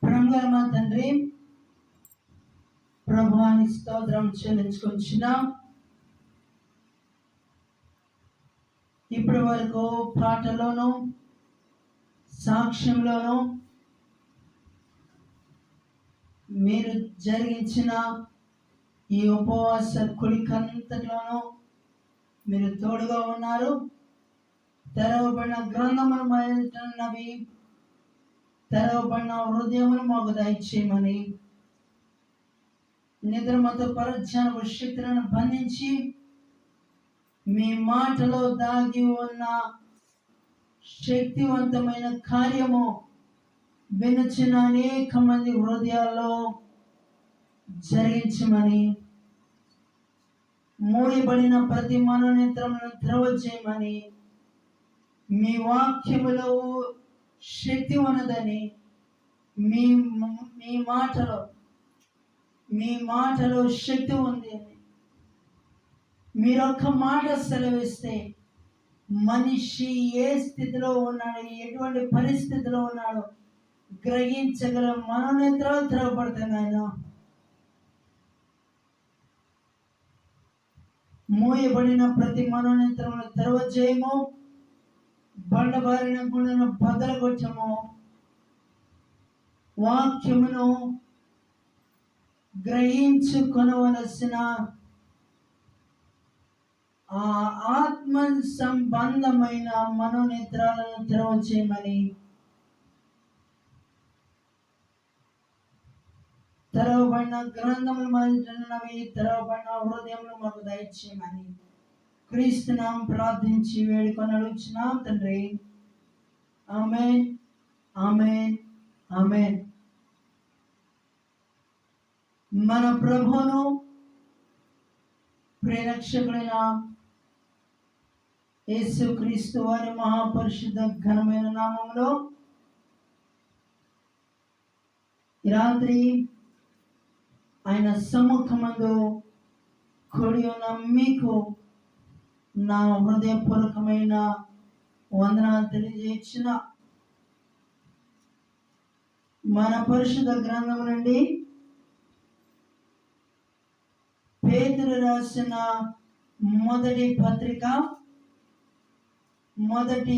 ప్రేమగల మా తండ్రి, ప్రభువాని స్తోత్రం చెల్లించుకొచ్చున్నాం. ఇప్పటి వరకు పాటలోను సాక్ష్యంలోను మీరు జరిగించిన ఈ ఉపవాస కుడికంతలోనూ మీరు తోడుగా ఉన్నారు. తెరవబడిన గ్రంథములు మొదలున్నవి, తెరవబడిన హృదయములు మాకు దయచేయమని, నిద్రమతో పరధ్యాన శక్తులను బంధించి మీ మాటలో దాగి ఉన్న శక్తివంతమైన కార్యము వినుచిన అనేక మంది హృదయాల్లో జరిగించమని, మూయబడిన ప్రతి మనోనేత్రములను తెరవచేయమని, మీ వాక్యములో శక్తి ఉన్నదని, మీ మాటలో శక్తి ఉంది అని మీరొక్క మాట సెలవిస్తే మనిషి ఏ స్థితిలో ఉన్నాడు, ఎటువంటి పరిస్థితిలో ఉన్నాడో గ్రహించగల మనోనేత్రాలు తెరవబడతాయి. ఆయన మూయబడిన ప్రతి మనోనేత్రమును తెరవచేయము, బండబారిన గుండెను బదలగొట్టము, వాక్యమును గ్రహించుకొనవలసిన ఆ ఆత్మ సంబంధమైన మనోనేత్రాలను తెరవచేయమని, తెరవబడిన గ్రంథములు మొదలున్నవి, తెరవబడిన హృదయములు మాకు దయచేయమని క్రీస్తునాం ప్రార్థించి వేడుకొని అడుగుచున్నాం తండ్రి. ఆమేన్, ఆమేన్, ఆమేన్. మన ప్రభువును ప్రియరక్షకుడైన యేసుక్రీస్తు వారి మహాపరిశుద్ధ ఘనమైన నామములో ఈ రాత్రి ఆయన సముఖమందు కూడి ఉన్న మీకు నా హృదయపూర్వకమైన వందనాలు తెలియజేసిన మన పరిశుద్ధ గ్రంథం నుండి పేతురు రాసిన మొదటి పత్రిక 1వ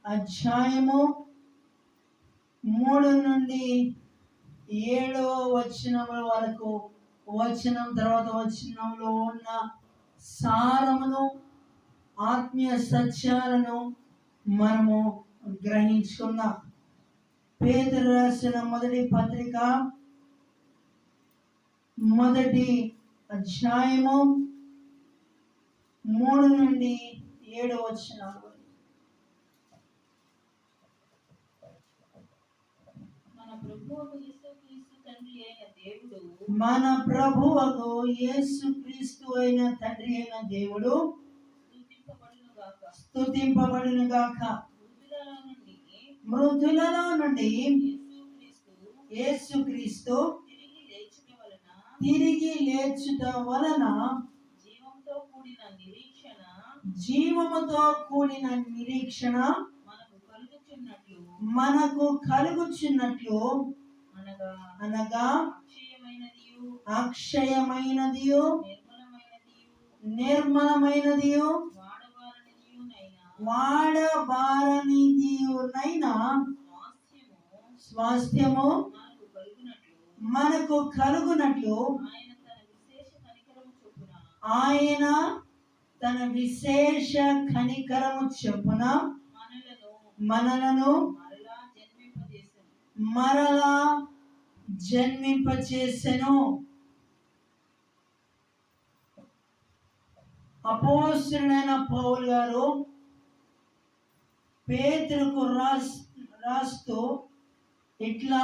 అధ్యాయము 3 నుండి 7వ వచనం వరకు, వచనం తర్వాత వచనంలో ఉన్న సారమును, ఆత్మీయ సత్యాలను మనము గ్రహించుకుందాం. పేతురు రాసిన మొదటి పత్రిక 1వ అధ్యాయము 3 నుండి 7వ వచనాలు. మన ప్రభువుకు యేసుక్రీస్తు అయిన తండ్రి అయిన దేవుడు స్తుతింపబడును గాక. మృతులలో నుండి యేసుక్రీస్తు తిరిగి లేచుట వలన జీవముతో కూడిన నిరీక్షణ మనకు కలుగుచున్నట్లు అనగా అక్షయమైనదియు నిర్మలమైనదియు వాడబారనిదియునైన స్వాస్థ్యము మనకు కలుగునట్లు ఆయన తన విశేష కనికరము చొప్పున మనలను మరలా జన్మింపచేసెను. అపోస్తలుడైన పౌలు గారు పేతురుకు రాస్తూ ఇట్లా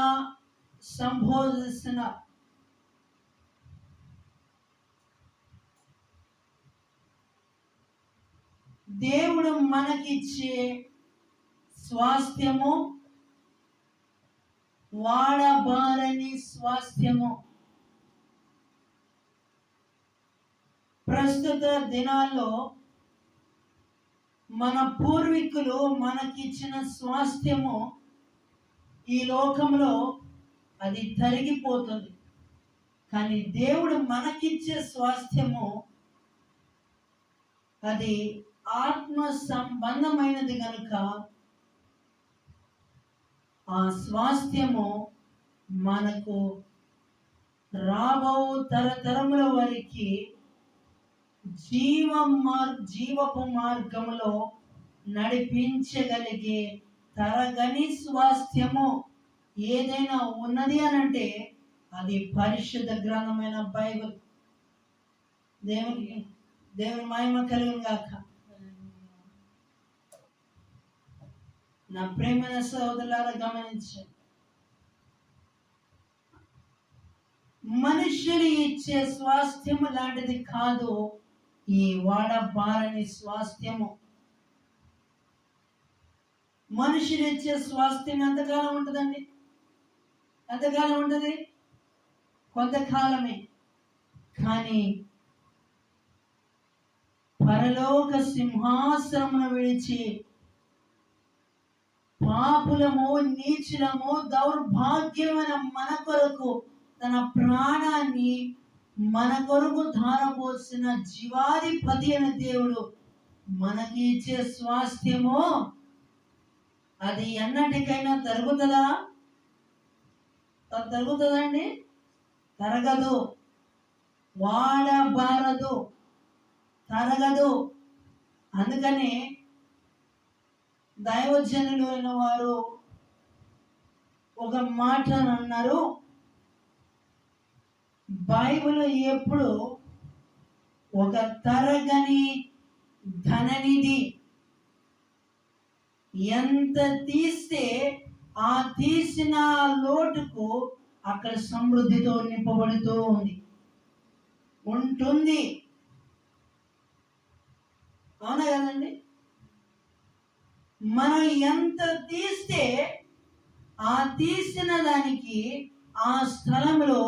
సంబోధిస్తున్నారు. దేవుడు మనకిచ్చే స్వాస్థ్యము వాడబారని స్వాస్థ్యము. ప్రస్తుత దినాల్లో మన పూర్వీకులు మనకిచ్చిన స్వాస్థ్యము ఈ లోకంలో అది తరిగిపోతుంది. కానీ దేవుడు మనకిచ్చే స్వాస్థ్యము అది ఆత్మ సంబంధమైనది కనుక ఆ స్వాస్థ్యము మనకు రాబో తరతరముల వారికి జీవపు మార్గములో నడిపించగలిగే తరగని స్వాస్థ్యము ఏదైనా ఉన్నది అని అంటే అది పరిశుద్ధ గ్రంథమైన బైబిల్. దేవుని మహిమ కలుగును గాక. నా ప్రేమైన సోదరులారా గమనించండి, మనుషులు ఇచ్చే స్వాస్థ్యము లాంటిది కాదు ఈ వాడబారని స్వాస్థ్యము. మనుషులు ఇచ్చే స్వాస్థ్యం ఎంతకాలం ఉంటుందండి? ఎంతకాలం ఉంటుంది? కొంతకాలమే. కానీ పరలోక సింహాసనమును విడిచి పాపులము, నీచులము, దౌర్భాగ్యమైన మన కొరకు తన ప్రాణాన్ని మన కొరకు ధారపోసిన జీవాధిపతి అయిన దేవుడు మనకి ఇచ్చే స్వాస్థ్యము అది ఎన్నటికైనా తరుగుతుందా? తరుగుతుందండి? తరగదు, వాడబారదు, తరగదు. అందుకని దైవజనులు అయిన వారు ఒక మాట అన్నారు, బైబిల్ ఎప్పుడు ఒక తరగని ధననిధి. ఎంత తీస్తే ఆ తీసిన లోటుకు అక్కడ సమృద్ధితో నింపబడుతూ ఉంటుంది. అవునా కదండి? మనం ఎంత తీస్తే ఆ తీసిన దానికి ఆ స్థలంలో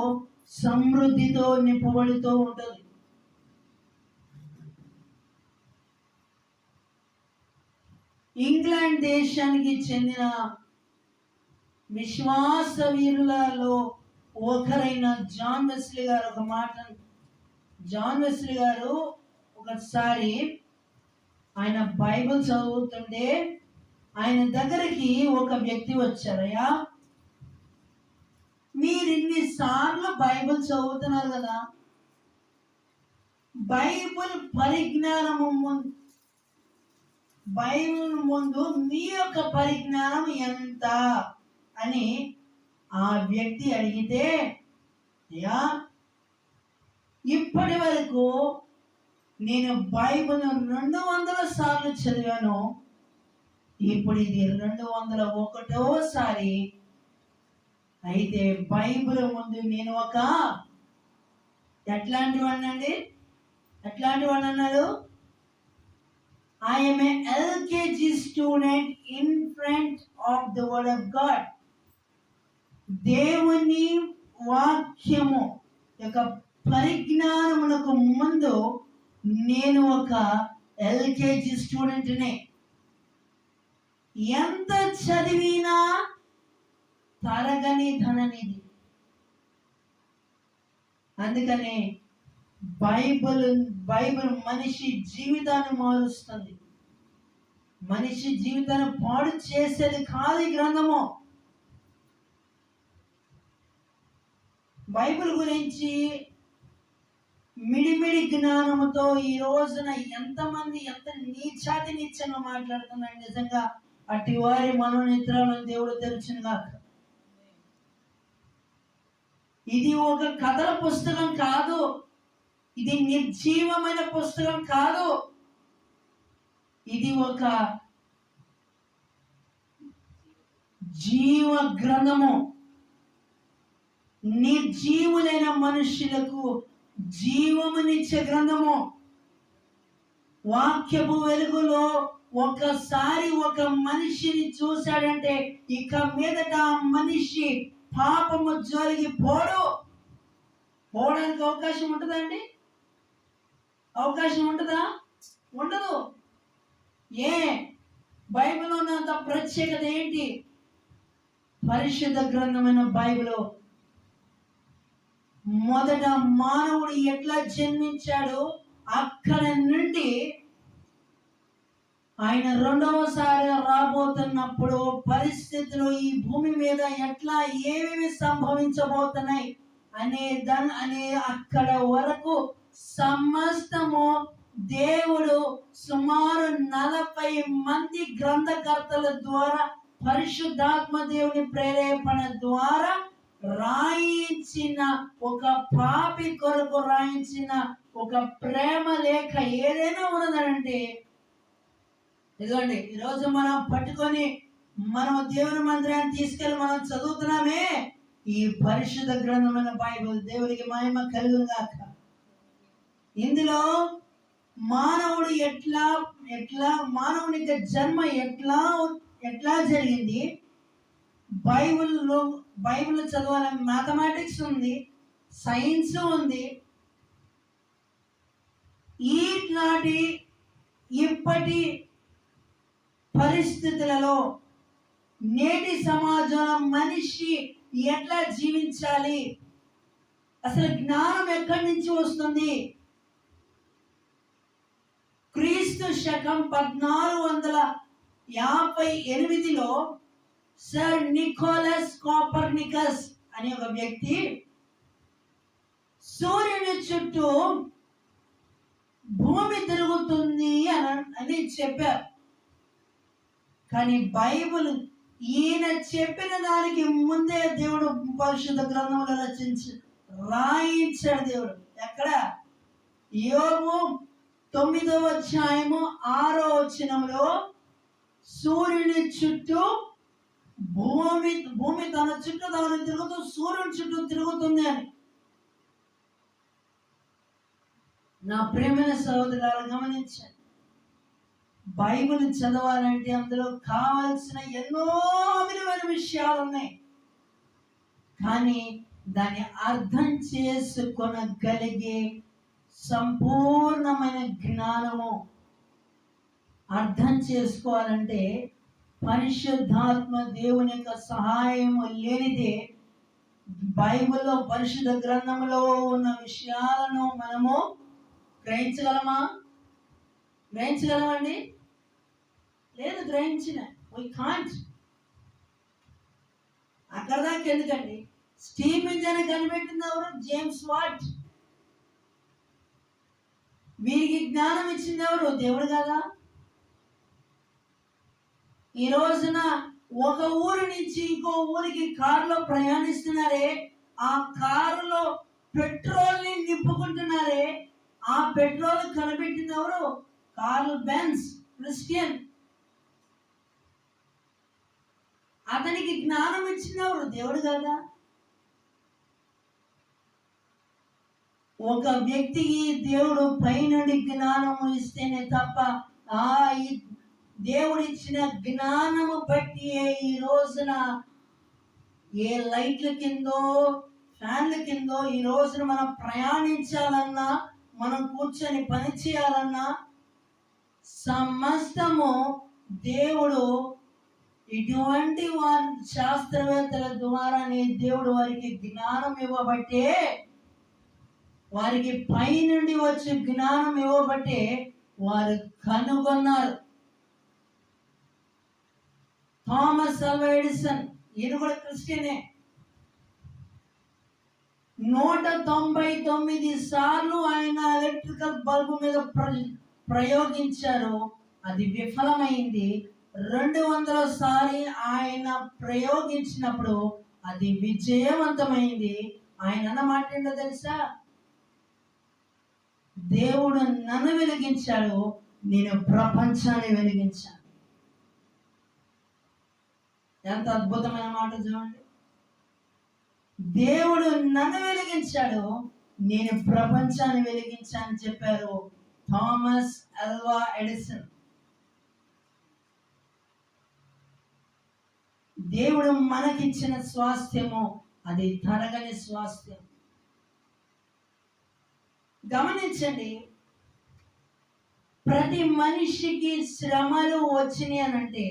సమృద్ధితో నింపబడుతూ ఉంటుంది. ఇంగ్లాండ్ దేశానికి చెందిన విశ్వాస వీరులలో ఒకరైన జాన్ వెస్లీ గారు ఒక మాట. జాన్ వెస్లీ గారు ఒకసారి ఆయన బైబిల్ చదువుతుంటే ఆయన దగ్గరికి ఒక వ్యక్తి వచ్చారయ్యా, మీరు ఇన్నిసార్లు బైబిల్ చదువుతున్నారు కదా, బైబిల్ పరిజ్ఞానము బైబిల్ ముందు మీ యొక్క పరిజ్ఞానం ఎంత అని ఆ వ్యక్తి అడిగితే, అయ్యా ఇప్పటి వరకు నేను బైబిల్ 200 సార్లు చదివాను, ఇప్పుడు ఇది 201వ అయితే బైబిల్ ముందు నేను ఒక ఎట్లాంటి వాడిని అన్నారు? I am a LKG student in front of the word of God. దేవుని వాక్యము యొక్క పరిజ్ఞానమునకు ముందు నేను ఒక LKG స్టూడెంట్నే. ఎంత చదివినా తరగని ధననిధి. అందుకనే బైబిల్ మనిషి జీవితాన్ని మారుస్తుంది. మనిషి జీవితాన్ని పాడు చేసేది కాదు ఈ గ్రంథము. బైబిల్ గురించి మిడిమిడి జ్ఞానముతో ఈ రోజున ఎంతమంది ఎంత నీచంగా మాట్లాడుతున్నారు. నిజంగా అట్టి వారి మనోనేత్రాలను దేవుడు తెరిచినగాక. ఇది ఒక కథల పుస్తకం కాదు, ఇది నిర్జీవమైన పుస్తకం కాదు, ఇది ఒక జీవ గ్రంథము. నిర్జీవులైన మనుషులకు జీవమునిచ్చే గ్రంథము. వాక్యపు వెలుగులో ఒకసారి ఒక మనిషిని చూశాడంటే ఇక మీదట ఆ మనిషి పాపము జోలికి పోవడానికి అవకాశం ఉంటుందా అండి? అవకాశం ఉంటుందా? ఉండదు. బైబిల్లో ఉన్నంత ప్రత్యేకత ఏంటి? పరిశుద్ధ గ్రంథమైన బైబిల్ మొదట మానవుడు ఎట్లా జన్మించాడో అక్కడ నుండి ఆయన రెండవసారి రాబోతున్నప్పుడు పరిస్థితులు ఈ భూమి మీద ఎట్లా ఏమేమి సంభవించబోతున్నాయి అనే అక్కడ వరకు సమస్తము దేవుడు సుమారు 40 మంది గ్రంథకర్తల ద్వారా పరిశుద్ధాత్మ దేవుని ప్రేరేపణ ద్వారా రాయించిన ఒక పాపి కొరకు రాయించిన ఒక ప్రేమ లేఖ ఏదైనా ఉన్నదంటే ఇదిగోండి. ఈరోజు మనం పట్టుకొని మనం దేవుని మందిరాన్ని తీసుకెళ్ళి మనం చదువుతున్నామే ఈ పరిశుద్ధ గ్రంథమైన బైబిల్. దేవునికి మహిమ కలుగును గాక. ఇందులో మానవుడు ఎట్లా మానవునికి జన్మ ఎట్లా జరిగింది, బైబిల్ చదవాలని మ్యాథమెటిక్స్ ఉంది, సైన్స్ ఉంది. ఈనాటి ఇప్పటి పరిస్థితులలో నేటి సమాజంలో మనిషి ఎట్లా జీవించాలి, అసలు జ్ఞానం ఎక్కడి నుంచి వస్తుంది? క్రీస్తు శకం 1458లో సర్ నికోలస్ కోపర్నికస్ అనే ఒక వ్యక్తి సూర్యుని చుట్టూ భూమి తిరుగుతుంది అని చెప్పారు. కానీ బైబిల్ ఈయన చెప్పిన దానికి ముందే దేవుడు పరిశుద్ధ గ్రంథంలో రాయించాడు. దేవుడు ఎక్కడ? యోబు 9వ అధ్యాయము 6వ వచనంలో సూర్యుని చుట్టూ భూమి తన చుట్టూ తాను తిరుగుతూ సూర్యుని చుట్టూ తిరుగుతుంది అని. నా ప్రియమైన సహోదరులారా గమనించండి, బైబిల్ చదవాలంటే అందులో కావలసిన ఎన్నో విలువైన విషయాలు ఉన్నాయి. కానీ దాన్ని అర్థం చేసుకొనగలిగే సంపూర్ణమైన జ్ఞానము అర్థం చేసుకోవాలంటే పరిశుద్ధాత్మ దేవుని యొక్క సహాయము లేనిదే బైబిల్లో పరిశుద్ధ గ్రంథంలో ఉన్న విషయాలను మనము గ్రహించగలమండి? లేదు, గ్రహించిన we can't. అక్కడ దాకా ఎందుకండి? స్టీమ్ ఇంజన్ కనిపెట్టింది ఎవరు? James what. వీరికి జ్ఞానం ఇచ్చింది ఎవరు? దేవుడు కదా. ఈ రోజున ఒక ఊరు నుంచి ఇంకో ఊరికి కారులో ప్రయాణిస్తున్నారే, ఆ కారులో పెట్రోల్ ని నింపుకుంటున్నారే, ఆ పెట్రోల్ కనిపెట్టింది ఎవరు? Karl Benz Christian. అతనికి జ్ఞానం ఇచ్చింది ఎవరు? దేవుడు కదా. ఒక వ్యక్తికి దేవుడు పైనుండి జ్ఞానము ఇస్తేనే తప్ప ఈ దేవుడు ఇచ్చిన జ్ఞానము బట్టి ఈ రోజున ఏ లైట్ల కిందో ఫ్యాన్ల కిందో ఈ రోజున మనం ప్రయాణించాలన్నా, మనం కూర్చొని పని చేయాలన్నా సమస్తము దేవుడు ఇటువంటి శాస్త్రవేత్తల ద్వారానే దేవుడు వారికి జ్ఞానం ఇవ్వబట్టే, వారికి పైనుండి వచ్చే జ్ఞానం ఇవ్వబట్టే వారు కనుగొన్నారు. థామస్ ఆల్వా ఎడిసన్, ఈయన కూడా క్రిస్టియనే. 199 సార్లు ఆయన ఎలక్ట్రికల్ బల్బు మీద ప్రయోగించారు, అది విఫలమైంది. 200 సారి ఆయన ప్రయోగించినప్పుడు అది విజయవంతమైంది. ఆయన అన్నమాట ఏంటో తెలుసా? దేవుడు నన్ను వెలిగించాడు, నేను ప్రపంచాన్ని వెలిగించాను. ఎంత అద్భుతమైన మాట చూడండి. దేవుడు నన్ను వెలిగించాడు, నేను ప్రపంచాన్ని వెలిగించానని చెప్పారు థామస్ ఆల్వా ఎడిసన్. దేవుడు మనకిచ్చిన స్వాస్థ్యము అది తరగని స్వాస్థ్యం. గమనించండి, ప్రతి మనిషికి శ్రమలు వచ్చినాయి అనంటే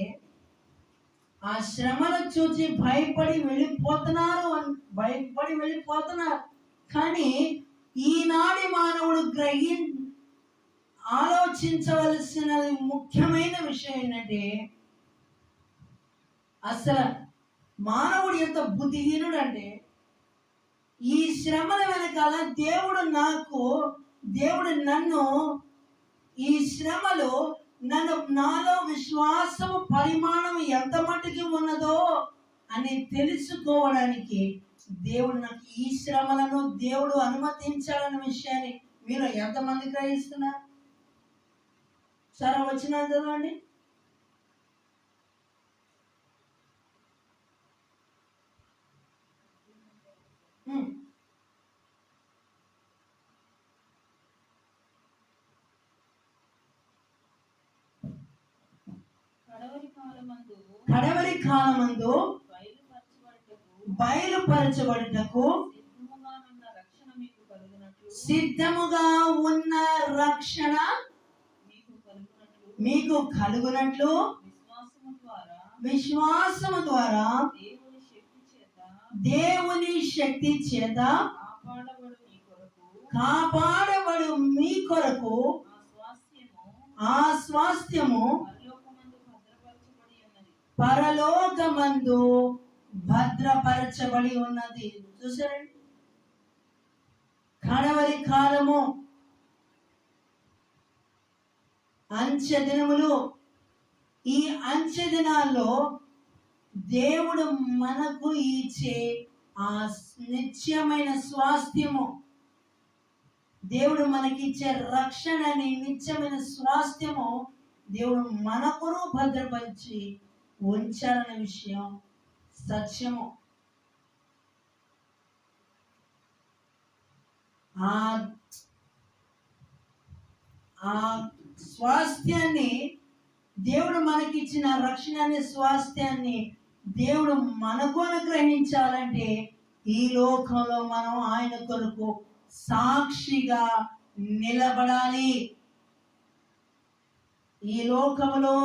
ఆ శ్రమను చూసి భయపడి వెళ్ళిపోతున్నారు. కానీ ఈనాటి మానవుడు ఆలోచించవలసిన ముఖ్యమైన విషయం ఏంటంటే, అసలు మానవుడు ఎంత బుద్ధిహీనుడు అంటే, ఈ శ్రమల వెనకాల దేవుడు నన్ను ఈ శ్రమలో నాలో విశ్వాసము పరిమాణం ఎంత మట్టుకు ఉన్నదో అని తెలుసుకోవడానికి దేవుడు నాకు ఈ శ్రమలను దేవుడు అనుమతించాలన్న విషయాన్ని మీరు ఎంతమంది గ్రహిస్తున్నారు? సరే, వచ్చిన చదవండి. కడవరి కాలమందు బయలుపరచబడుటకు సిద్ధముగా ఉన్న రక్షణ మీకు కలుగునట్లు విశ్వాసము ద్వారా దేవుని శక్తి చేత కాపాడబడు మీ కొరకు ఆ స్వాస్థ్యము పరలోకమందు భద్రపరచబడి ఉన్నది. చూసారండి, కడవరి కాలము, అంచె దినములు. ఈ అంచె దినాల్లో దేవుడు మనకు ఇచ్చే ఆ నిత్యమైన స్వాస్థ్యము, దేవుడు మనకిచ్చే రక్షణ అనే నిత్యమైన స్వాస్థ్యము దేవుడు మన కొరకు భద్రపరిచి ఉంచాలనే విషయం సత్యము. ఆ స్వాస్థ్యాన్ని దేవుడు మనకిచ్చిన రక్షణ అనే స్వాస్థ్యాన్ని దేవుడు మనకు అనుగ్రహించాలంటే ఈ లోకంలో మనం ఆయన కొరకు సాక్షిగా నిలబడాలి. ఈ లోకంలో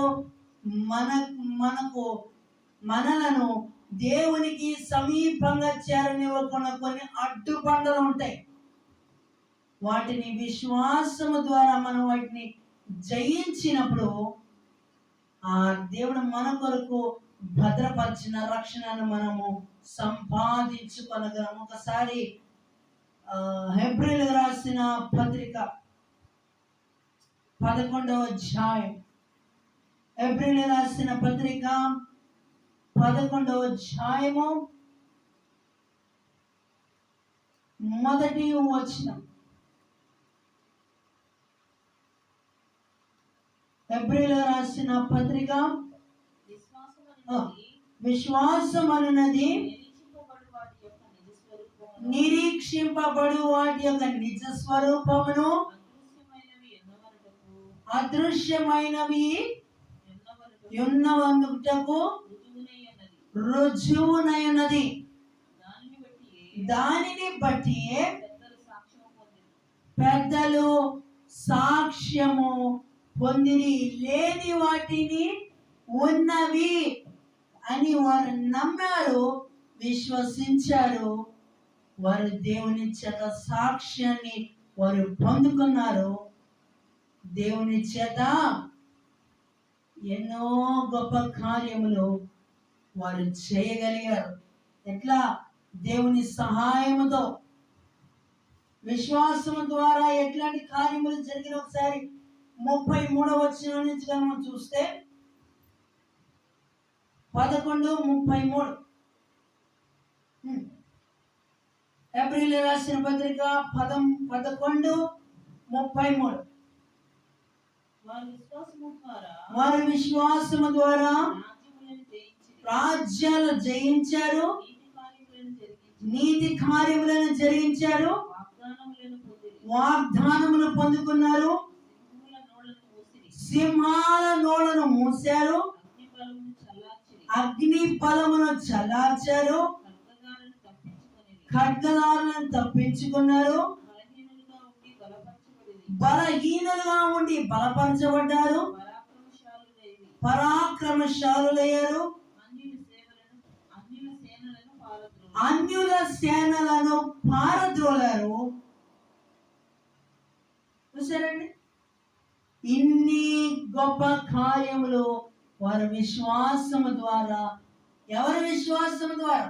మనలను దేవునికి సమీపంగా చేరనివ్వకుండా కొన్ని అడ్డుబండలు ఉంటాయి. వాటిని విశ్వాసము ద్వారా మనం వాటిని జయించినప్పుడు ఆ దేవుడు మన కొరకు భద్రపరిచిన రక్షణను మనము సంపాదించుకొనగలం. ఒకసారి హెబ్రీయులకు రాసిన పత్రిక 11వ అధ్యాయం, హెబ్రీయులకు రాసిన పత్రిక 11వ అధ్యాయము మొదటి వచనం. హెబ్రీయులకు రాసిన పత్రిక, విశ్వాసం అనున్నది నిరీక్షింపబడు వాటి యొక్క నిజ స్వరూపమును అదృశ్యమైనవి ఉన్నవనుటకు రుజువునైనది. దానిని బట్టి పెద్దలు సాక్ష్యము పొందిరి. లేని వాటిని ఉన్నవి అని వారు నమ్మారు, విశ్వసించారు. వారు దేవుని చేత సాక్ష్యాన్ని వారు పొందుకున్నారు. దేవుని చేత ఎన్నో గొప్ప కార్యములు వారు చేయగలిగారు. ఎట్లా? దేవుని సహాయముతో, విశ్వాసము ద్వారా ఎట్లాంటి కార్యములు జరిగిన ఒకసారి 33వ వచనం నుంచి మనం చూస్తే 11:33 ఏప్రిల్ రాసిన పత్రిక 11:33 వారి విశ్వాసము ద్వారా రాజ్యాలు జయించారు, నీతి కార్యములను జరిగించారు, వాగ్దానములు పొందుకున్నారు, సింహాల నోళ్లను మూసారు, అగ్ని బలమును చల్లార్చారు, ఖడ్గదారులను తప్పించుకున్నారు, బలహీనులుగా ఉండి బలపరచబడ్డారు, పరాక్రమశాలులయ్యారు, అన్యుల సేనలను పారద్రోలారు. చూసారండి, ఇన్ని గొప్ప కార్యములు వారి విశ్వాసము ద్వారా. ఎవరి విశ్వాసము ద్వారా?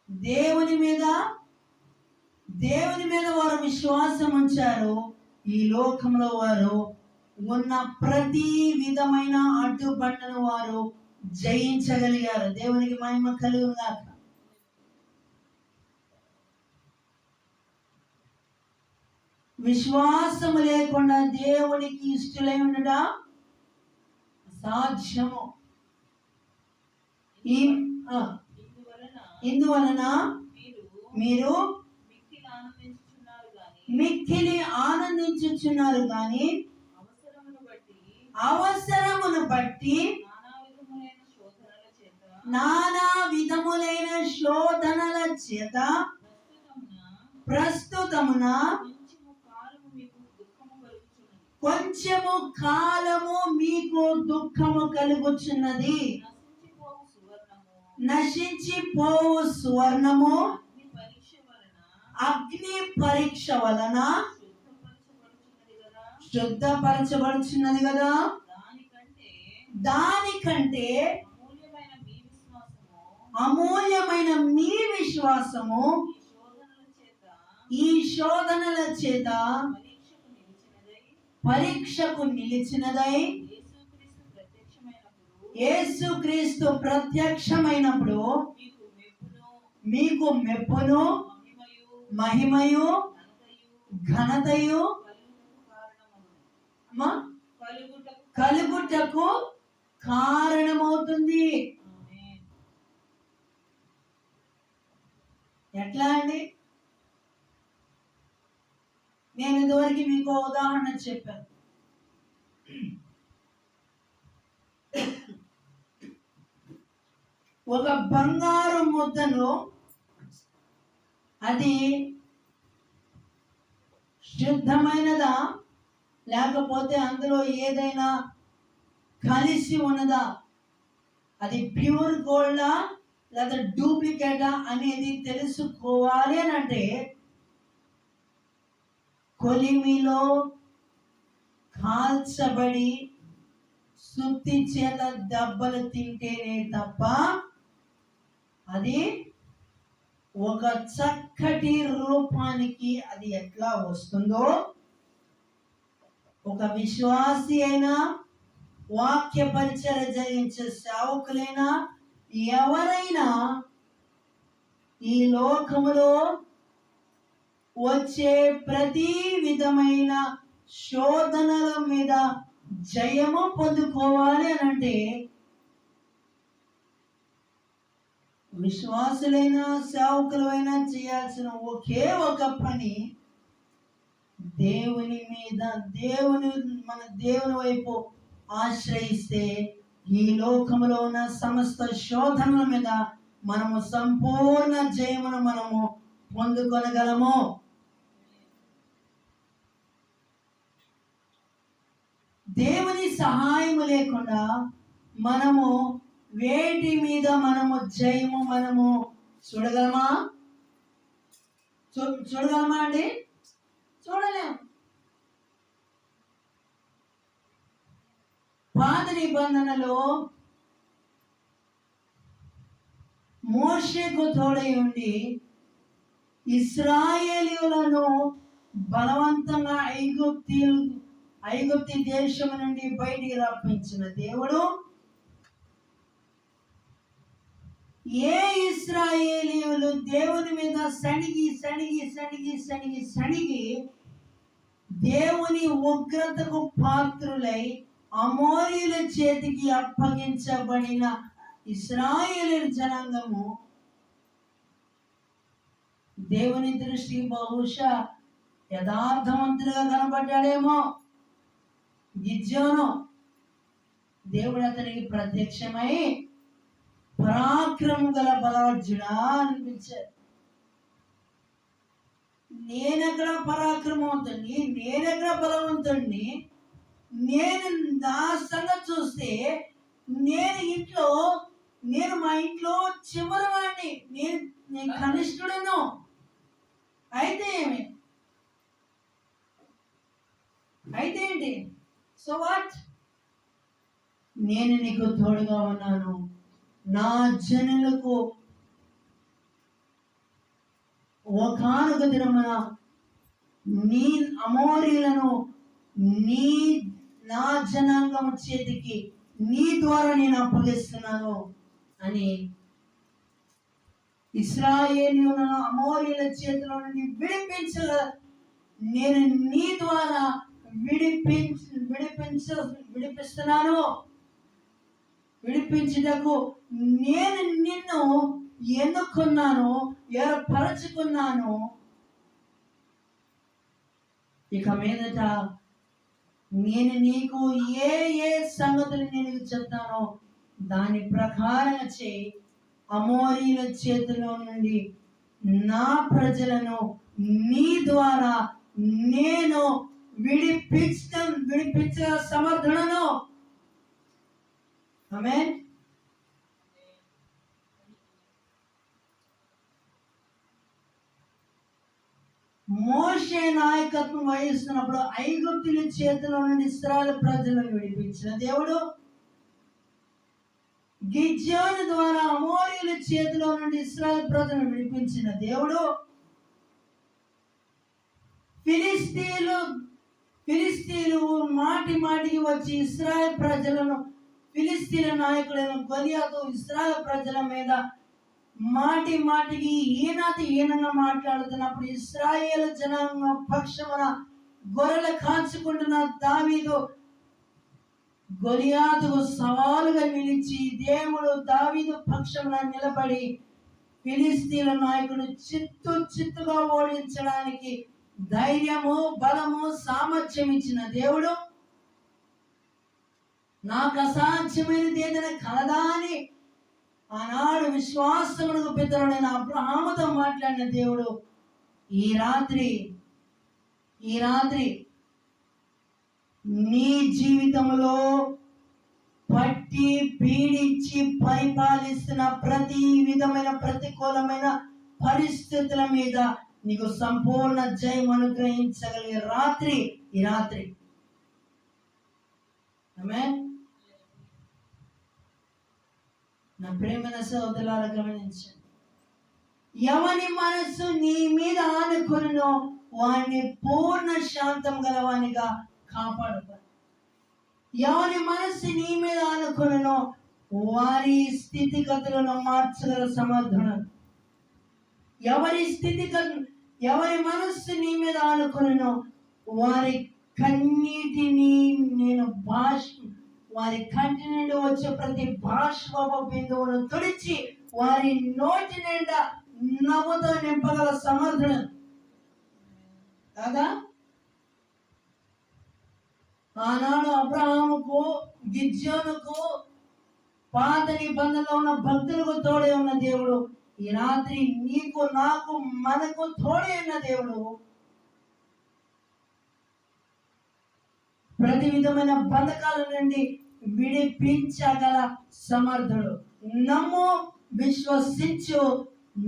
దేవుని మీద వారు విశ్వాసం ఉంచారు. ఈ లోకంలో వారు ఉన్న ప్రతి విధమైన అడ్డుబండను వారు జయించగలిగారు. దేవునికి మహిమ కలుగును గాక. విశ్వాసము లేకుండా దేవునికి ఇష్టలై ఉండడం అసాధ్యము. ఇందువలన మీరు మిక్కిలి ఆనందించుచున్నారు కానీ అవసరమును బట్టి నానా విధములైన శోధనల చేత ప్రస్తుతమున కొంచెము కాలము మీకు దుఃఖము కలుగుచున్నది. నశించిపోవు సువర్ణము అగ్ని పరీక్ష వలన శుద్ధపరచబడుచున్నది కదా. దానికంటే అమూల్యమైన మీ విశ్వాసము ఈ శోధనల చేత పరీక్షకు నిలిచినదై యేసుక్రీస్తు ప్రత్యక్షమైనప్పుడు మీకు మెప్పును మహిమయు ఘనతయు కలుగుటకు కారణమవుతుంది. ఎట్లా అండి? నేను ఇదివరకు మీకు ఉదాహరణ చెప్పాను. ఒక బంగారు ముద్దను, అది శుద్ధమైనదా లేకపోతే అందులో ఏదైనా కలిసి ఉన్నదా, అది ప్యూర్ గోల్డా లేదా డూప్లికేటా అనేది తెలుసుకోవాలి అని అంటే కొలిమిలో కాల్చబడి సుత్తి చేత దెబ్బలు తింటేనే తప్ప అది ఒక చక్కటి రూపానికి అది ఎట్లా వస్తుందో, ఒక విశ్వాసి అయినా వాక్య పరిచర్య జరిగించే సేవకులైనా ఎవరైనా ఈ లోకములో వచ్చే ప్రతి విధమైన శోధనల మీద జయము పొందుకోవాలి అని అంటే విశ్వాసులైన సేవకులైనా చేయాల్సిన ఒకే ఒక పని, దేవుని మీద మన దేవుని వైపు ఆశ్రయిస్తే ఈ లోకంలో ఉన్న సమస్త శోధనల మీద మనము సంపూర్ణ జయమును మనము పొందుకొనగలము. దేవుని సహాయము లేకుండా మనము వేటి మీద మనము జయము మనము చూడగలమా అండి? చూడలేము. పాత నిబంధనలో మోషేకు తోడై ఉండి ఇశ్రాయేలీయులను బలవంతంగా ఐగుప్తి దేశం నుండి బయటికి రప్పించిన దేవుడు ఏ ఇశ్రాయేలీయులు దేవుని మీద సణిగి దేవుని ఉగ్రతకు పాత్రులై అమోరీల చేతికి అప్పగించబడిన ఇశ్రాయేలు జనాంగము దేవుని దృష్టికి బహుశా యథార్థవంతులుగా కనబడ్డాడేమో. గిద్యోను దేవుడు అతనికి ప్రత్యక్షమై పరాక్రమం గల బలవర్జుడా అనిపించారు. నేనెక్కడ పరాక్రమవంతుడిని, నేనెక్కడ బలవంతుడిని, నేను నా సంగతి చూస్తే నేను ఇంట్లో నేను మా ఇంట్లో చివరివాడిని, నేను కనిష్ఠుడను. అయితే ఏమి, అయితే ఏంటి? So what? నేను నీకు తోడుగా ఉన్నాను. నా జనులకు ఒకానొక దినమున నీ అమోరీలను నా జనాంగం చేతికి నీ ద్వారా నేను అప్పగిస్తున్నాను అని ఇశ్రాయేలీయులను అమోరీల చేతిలో నుండి నేను నీ ద్వారా విడిపిస్తున్నాను. విడిపించుటకు నేను నిన్ను ఎన్నుకున్నాను, ఏర్పరచుకున్నాను. ఇక మీదట నేను నీకు ఏ ఏ సంగతులు నేను చెప్తానో దాని ప్రకారం చేయి. అమోరీల చేతిలో నుండి నా ప్రజలను నీ ద్వారా నేను విడిపించ సమర్థుడను. ఆమేన్. మోషే నాయకత్వం వహిస్తున్నప్పుడు ఐగుప్తుల చేతిలో నుండి ఇశ్రాయేలు ప్రజలను విడిపించిన దేవుడు, గిద్యోను ద్వారా అమోరీయుల చేతిలో నుండి ఇశ్రాయేలు ప్రజలను విడిపించిన దేవుడు, ఫిలిస్తీన్లు మాటి మాటికి వచ్చి ఇశ్రాయేలు ప్రజలను, ఫిలిస్తీన్ల నాయకులను గొలియాతు ఇశ్రాయేలు ప్రజల మీద మాటి మాటికి హీనంగా మాట్లాడుతున్నప్పుడు ఇశ్రాయేలు జనాంగ పక్షమున గొర్రెలు కాచుకుంటున్న దావీదు గొలియాతుకు సవాలుగా నిలిచి దేవుడు దావీదు పక్షమున నిలబడి ఫిలిస్తీన్ల నాయకుడు చిత్తుగా ఓడించడానికి ధైర్యము, బలము, సామర్థ్యం ఇచ్చిన దేవుడు, నాకు అసాధ్యమైనది ఏదైనా కలదా అని ఆనాడు విశ్వాసమునకు పితరుడైన అబ్రహాముతో మాట్లాడిన దేవుడు ఈ రాత్రి నీ జీవితంలో పట్టి పీడించి పరిపాలిస్తున్న ప్రతి విధమైన ప్రతికూలమైన పరిస్థితుల మీద నీకు సంపూర్ణ జయం అనుగ్రహించగలిగే రాత్రి ఈ రాత్రి. ఆమేన్. నా ప్రేమైన సోదరులారా గమనించండి, ఎవని మనసు నీ మీద ఆనుకొనునో వారిని పూర్ణ శాంతం గలవానిగా కాపాడుతారు. ఎవరి మనసు నీ మీద ఆనుకొనునో వారి స్థితిగతులను మార్చగల సమర్థుడు. ఎవరి మనస్సు నీ మీద ఆనుకొనునో వారి కన్నీటిని నేను వారి కంటి నుండి వచ్చే ప్రతి బాష్ప బిందువును తుడిచి వారి నోటి నిండా నవ్వుతో నింపగల సమర్థుడు కాదా? ఆనాడు అబ్రహాముకు, గిద్యోనుకు, పాత నిబంధనలో ఉన్న భక్తులకు తోడే ఉన్న దేవుడు ఈ రాత్రి నీకు, నాకు, మనకు తోడే ఉన్న దేవుడు. ప్రతి విధమైన బంధకాల నుండి విడిపించగల సమర్థుడు. నమ్ము, విశ్వసించు.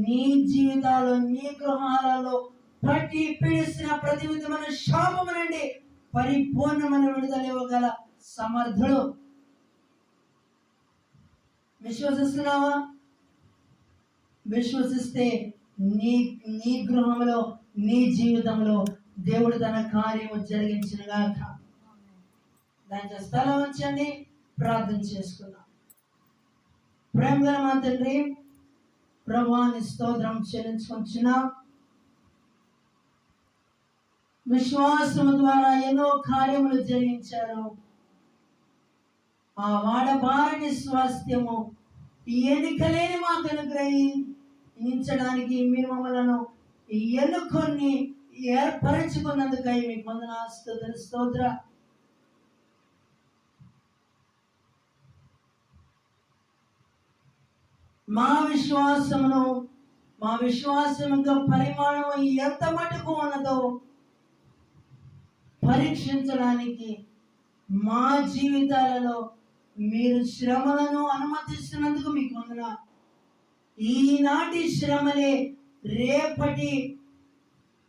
నీ జీవితాలు, నీ గృహాలలో పట్టి పీడిస్తున్న ప్రతి విధమైన శాపము నుండి పరిపూర్ణమైన విడుదల ఇవ్వగల సమర్థుడు. విశ్వసిస్తున్నావా? విశ్వసిస్తే నీ గృహంలో, నీ జీవితంలో దేవుడు తన కార్యము జరిగించినగాక. దాని స్థలం ఉంచండి, ప్రార్థన చేసుకుందాం. ప్రేమగల మా తండ్రి, ప్రభువాని స్తోత్రం చెల్లించుకుంటున్నాం. విశ్వాసము ద్వారా ఎన్నో కార్యములు జరిగించారు. ఆ వాడబారని స్వాస్థ్యము ఎన్నికలేని మాకు అనుగ్రహించడానికి మీరు మమ్మలను ఎన్నుకొని ఏర్పరచుకున్నందుకై మీకు వందనాలు, స్తోత్ర. మా విశ్వాసం యొక్క పరిమాణం ఎంత మటుకు ఉన్నదో పరీక్షించడానికి మా జీవితాలలో మీరు శ్రమలను అనుమతిస్తున్నందుకు మీకు వందనాలు. ఈనాటి శ్రమలే రేపటి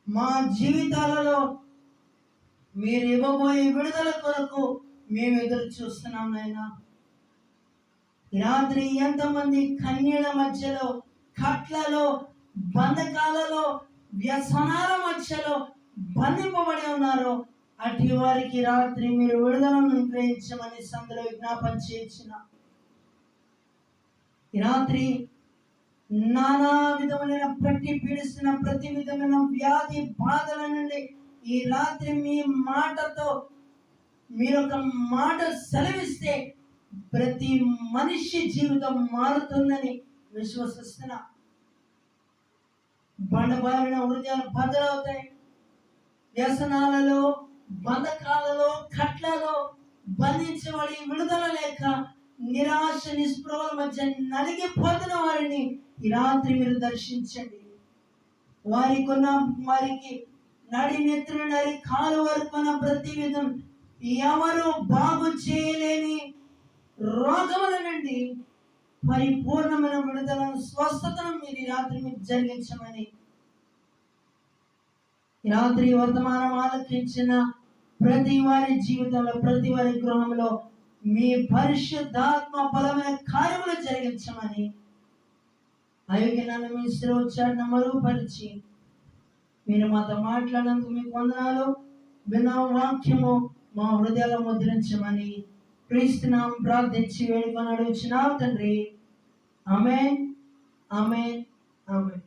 మా జీవితాలలో మీరు ఇవ్వబోయే విడుదల కొరకు మేము ఎదురు చూస్తున్నాం నాయనా. రాత్రి ఎంతమంది కన్యల మధ్యలో, కట్లలో, బంధకాలలో, వ్యసనాల మధ్యలో బంధింపబడి ఉన్నారో అటు వారికి రాత్రి మీరు విడుదలను అనుగ్రహించమని సందులో విజ్ఞాపన చేయించిన రాత్రి నానా విధములైన పట్టి పీడిస్తున్న ప్రతి విధమైన వ్యాధి బాధల నుండి ఈ రాత్రి మీ మాటతో మీరు ఒక మాట సెలవిస్తే ప్రతి మనిషి జీవితం మారుతుందని విశ్వసిస్తున్నా. బండబారిన హృదయాలు బదులవుతాయి. వ్యసనాలలో, బంధకాలలో, కట్లలో బంధించబడి విడుదల లేక నిరాశ నిస్పృహల మధ్య నలిగిపోతున్న వారిని ఈ రాత్రి మీరు దర్శించండి. వారికి నడి నెత్తులు నడి కాలు వరకు ప్రతి విధం ఎవరు బాగు చేయలేని రోగముల నుండి పరిపూర్ణమైన విడుదలను, స్వస్థతను మీరు ఈ రాత్రి మీరు జరిగించమని రాత్రి వర్తమానం ఆలకించిన ప్రతి వారి జీవితంలో, ప్రతి వారి గృహంలో మీ పరిశుద్ధాత్మ బలమైన కార్యములు జరిగించమని అయోగ్యనాన్ని మీ శ్రోచాన్ని మరుగుపరిచి మీరు మాతో మాట్లాడినందుకు మీకు వందనాలు. విన్న వాక్యము మా హృదయాల్లో ముద్రించమని క్రీస్తునామం ప్రార్థించి వేడుకొని అడుగుచున్నాం తండ్రి. ఆమేన్, ఆమేన్, ఆమేన్.